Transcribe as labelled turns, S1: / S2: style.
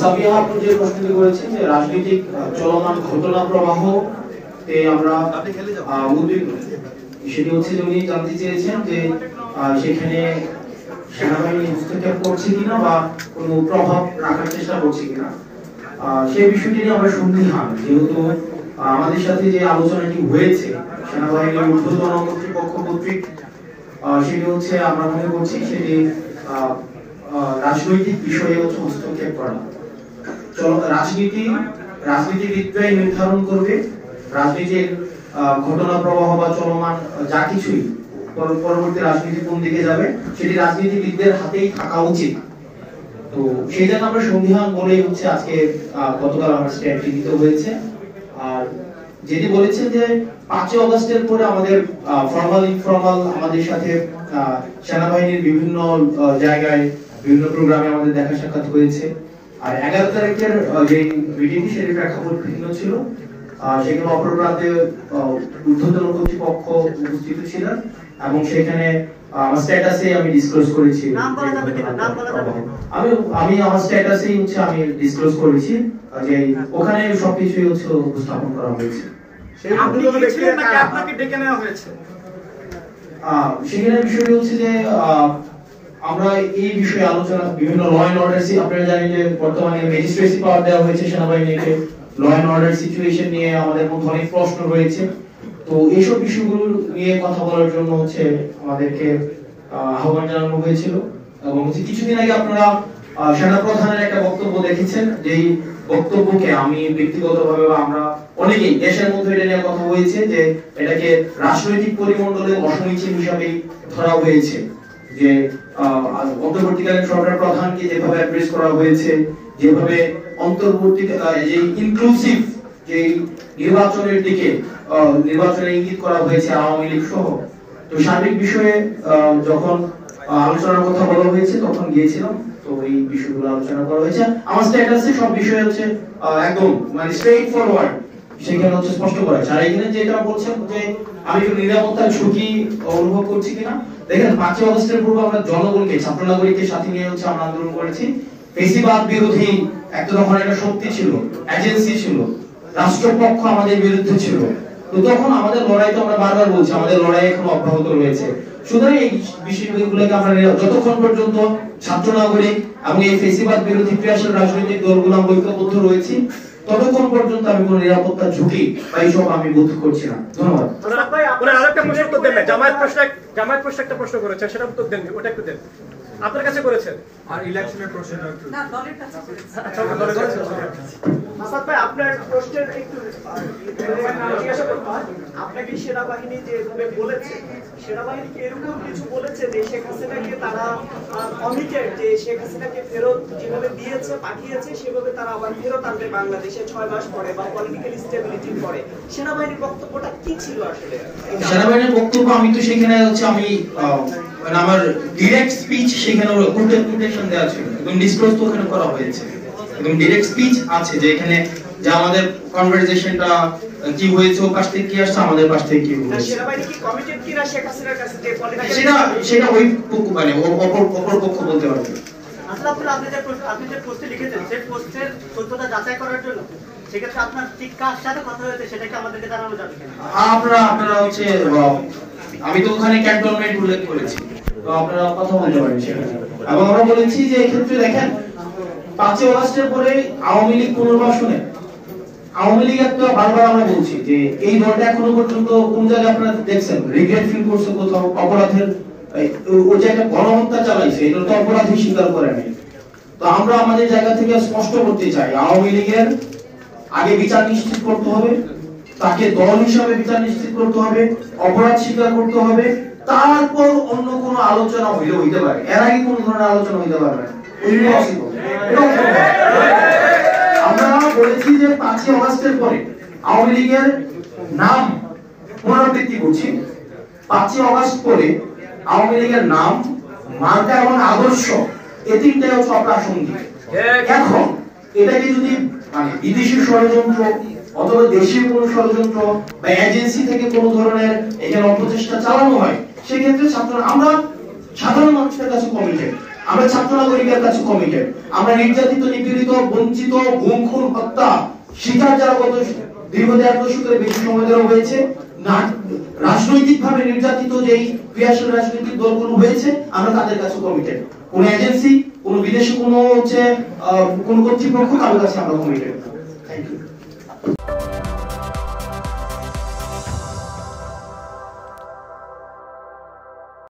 S1: সাবিয়া আপনি যে প্রশ্নটি করেছেন যে রাজনৈতিক চলমান ঘটনা প্রবাহ তে আমরা উদ্বিগ্ন, সেটি হচ্ছে যে উনি জানতে চেয়েছেন যে সেখানে সেনাবাহিনী হস্তক্ষেপ করছে কিনা বা কোনো প্রভাব রাখার চেষ্টা করছে কিনা। সেই বিষয়টি নিয়ে আমরা সন্দিহান, যেহেতু আমাদের সাথে যে আলোচনাটি হয়েছে সেনাবাহিনীর ঊর্ধ্বতন কর্তৃপক্ষ কর্তৃক, সেটি হচ্ছে আমরা মনে করছি সেটি রাজনৈতিক বিষয়ে হচ্ছে হস্তক্ষেপ করা। রাজনীতিবিদরাই নির্ধারণ করবে রাজনীতির ঘটনা প্রবাহ বা চলমান যা কিছুই পরবর্তী রাজনীতি কোন দিকে যাবে সেটি রাজনীতিবিদদের হাতেই থাকা উচিত। তো সেই জন্য আমরা সন্দিহান বলেই হচ্ছে আজকে গতকাল আমার স্ট্যান্ডটি দিতে হয়েছে। আর যেটি বলেছেন যে 5 আগস্টের পরে আমাদের ইনফর্মাল আমাদের সাথে সেনাবাহিনীর বিভিন্ন জায়গায় বিভিন্ন প্রোগ্রামে আমাদের দেখা সাক্ষাৎ হয়েছে। আর 11 তারিখের যে মিটিং সেটি প্রেক্ষাপট ভিন্ন ছিল, সেখানে অপর প্রান্তে ঊর্ধ্বতন কর্তৃপক্ষ উপস্থিত ছিলেন এবং সেখানে আমার স্ট্যাটাসে আমি ডিসক্লোজ করেছি, আমি আমার স্ট্যাটাসেই হচ্ছে আমি ডিসক্লোজ করেছি যে ওখানে সবকিছুই হচ্ছে উপস্থাপন করা হয়েছে।
S2: আপনাকে ডেকে নেওয়া হয়েছে?
S1: সেখানে বিষয়টি হচ্ছে যে আমরা এই বিষয়ে আলোচনা বিভিন্ন ল এন্ড অর্ডার, আপনারা জানেন যে বর্তমানে ম্যাজিস্ট্রেসি পাওয়ার দেওয়া হয়েছে সেনাবাহিনীকে, ল এন্ড অর্ডার সিচুয়েশন নিয়ে আমাদের মধ্যে অনেক প্রশ্ন রয়েছে। তো এইসব বিষয়গুলো নিয়ে কথা বলার জন্য হচ্ছে আমাদেরকে আহ্বান জানানো হয়েছিল। এবং হচ্ছে কিছুদিন আগে আপনারা সেনাপ্রধানের একটা বক্তব্য দেখেছেন, যেই বক্তব্যকে আমি ব্যক্তিগতভাবে বা আমরা অনেকেই দেশের মধ্যে এটা নিয়ে কথা হয়েছে যে এটাকে রাজনৈতিক পরিমণ্ডলে অসমীচীন হিসাবে ধরা হয়েছে। যে অন্তর্বর্তীকালীন সরকার প্রধানকে যেভাবে অ্যাড্রেস করা হয়েছে, যেভাবে অন্তর্বর্তী যে ইনক্লুসিভ যে নির্বাচনের দিকে নির্বাচনে ইঙ্গিত করা হয়েছে আওয়ামী লীগ সহ, তো সার্বিক বিষয়ে যখন আলোচনার কথা বলা হয়েছে তখন গিয়েছিলাম, তো এই বিষয়গুলো আলোচনা করা হয়েছে। আমার স্ট্যাটাসে সব বিষয় হচ্ছে একদম মানে স্ট্রেইট ফরওয়ার্ড, সেখানে হচ্ছে স্পষ্ট করা আছে। আর এখানে যেটা বলছেন যে আমি একটু নিরাপত্তার ঝুঁকি অনুভব করছি কিনা, দেখেন 5 আগস্টের পূর্বে আমরা জনগণকে, ছাত্র নাগরিককে সাথে নিয়ে হচ্ছে আমরা আন্দোলন করেছি। ফেসিবাদ বিরোধী একটা তখন একটা শক্তি ছিল, এজেন্সি ছিল, রাষ্ট্রপক্ষ আমাদের বিরুদ্ধে ছিল। তো তখন আমাদের লড়াই, তো আমরা বারবার বলছি আমাদের লড়াই এখন অব্যাহত রয়েছে। সুতরাং এই বিষয়গুলোকে আমরা যতক্ষণ পর্যন্ত ছাত্র নাগরিক এবং এই ফেসিবাদ বিরোধী ক্রিয়াশীল রাজনৈতিক দলগুলো ঐক্যবদ্ধ রয়েছে ততক্ষণ পর্যন্ত আমি কোনো নিরাপত্তা ঝুঁকি বা এইসব আমি বোধ করছি না। ধন্যবাদ।
S2: আরেকটা প্রশ্ন উত্তর দেন। জামায়াত প্রশ্ন একটা প্রশ্ন করেছে, সেটা উত্তর দেন, ওটা একটু দেন। আপনার কাছে করেছেন আর ইলেকশনের প্রশ্নটা একটু না দলের কাছে করেছে। আচ্ছা দলের কাছে। মাসাদ ভাই আপনার প্রশ্নের একটু জিজ্ঞাসা করতে হয়, আপনাকে সেনাবাহিনী যেভাবে বলেছে, সেনাবাহিনী কি এরকম কিছু বলেছে যে শেখ হাসিনাকে তারা কমিটেড, যে শেখ হাসিনাকে ফেরত যেভাবে দিয়েছে পাঠিয়েছে সেভাবে তারা আবার ফেরত আনবে বাংলাদেশে 6 মাস পরে বা পলিটিক্যাল স্টেবিলিটির পরে? সেনাবাহিনীর বক্তব্যটা কি ছিল আসলে?
S1: সেনাবাহিনীর বক্তব্য আমি তো সেখানে হচ্ছে আমি মানে আমার ডাইরেক্ট স্পিচ সেখানে কোটেশন দেওয়া ছিল, একদম ডিসক্লোজ তো ওখানে করা হয়েছে, একদম ডাইরেক্ট স্পিচ আছে যে এখানে যে আমাদের কনভারসেশনটা কি হয়েছে, ওর পাশ থেকে কি আসছে, আমাদের পাশ থেকে কি হয়েছে।
S2: সেনাবাহিনী কি কমিটেড কিনা শেখ হাসিনার কাছে যে পলিটিক্যাল,
S1: সেটা ওই মানে অপর পক্ষ বলতে পারবে।
S2: আসলে আপনি যে পোস্টে লিখেছেন সেই পোস্টের সত্যতা যাচাই করার জন্য সেক্ষেত্রে আপনার ঠিক কার সাথে কথা হয়েছে সেটাকে আমাদেরকে জানানো যাবে কিনা?
S1: আপনারা হচ্ছে আমি তো ওখানে ক্যান্টনমেন্ট উল্লেখ করেছি, তো আপনারা কথা বলতে পারেন সেখানে। এবং আমরা বলেছি যে এক্ষেত্রে দেখেন 5 আগস্টের পরে আওয়ামী লীগ পুনর্বাসনে, আওয়ামী লীগ একটা বারবার আমরা বলছি যে এই দলটা এখনো পর্যন্ত কোন জায়গায় আপনারা দেখছেন রিগ্রেট ফিল করছে কোথাও, অপরাধের ওই যে একটা গণহত্যা চালাইছে, এটা তো অপরাধী স্বীকার করে নাই। তো আমরা আমাদের জায়গা থেকে স্পষ্ট করতে চাই আওয়ামী লীগের আগে বিচার নিশ্চিত করতে হবে, তাকে দল হিসাবে বিচার নিশ্চিত করতে হবে, অপরাধ স্বীকার করতে হবে, তারপর অন্য কোনো আলোচনা হইতে পারে। এর আগে কোন ধরনের আলোচনা হইতে পারবে না, আমরা বলেছি যে 5 আগস্টের পরে আওয়ামী লীগের নাম পুনরাবৃত্তি করছি, 5 আগস্ট পরে আওয়ামী লীগের নাম, মার্কা এবং আদর্শ এই তিনটাই হচ্ছে অপ্রাসঙ্গিক। এখন এটাকে যদি মানে বিদেশি ষড়যন্ত্র অথবা দেশীয় কোনো ষড়যন্ত্র বা এজেন্সি থেকে কোনো ধরনের এখানে অপচেষ্টা চালানো হয়, সেক্ষেত্রে আমরা সাধারণ মানুষের কাছে কমিটেড, আমরা ছাত্র নাগরিকের কাছে কমিটেড। আমরা নির্যাতিত, নিপীড়িত, বঞ্চিত, গুম, খুন, হত্যা শিকার যারা গত দীর্ঘ 1.5 দশকের বেশি সময় ধরে হয়েছে, রাজনৈতিকভাবে নির্যাতিত যেই ক্রিয়াশীল রাজনৈতিক দলগুলো হয়েছে, আমরা তাদের কাছে কমিটেড। কোন এজেন্সি, কোন বিদেশি কোন কোন কর্তৃপক্ষ, তাদের কাছে আমরা কমিটেড। Thank you.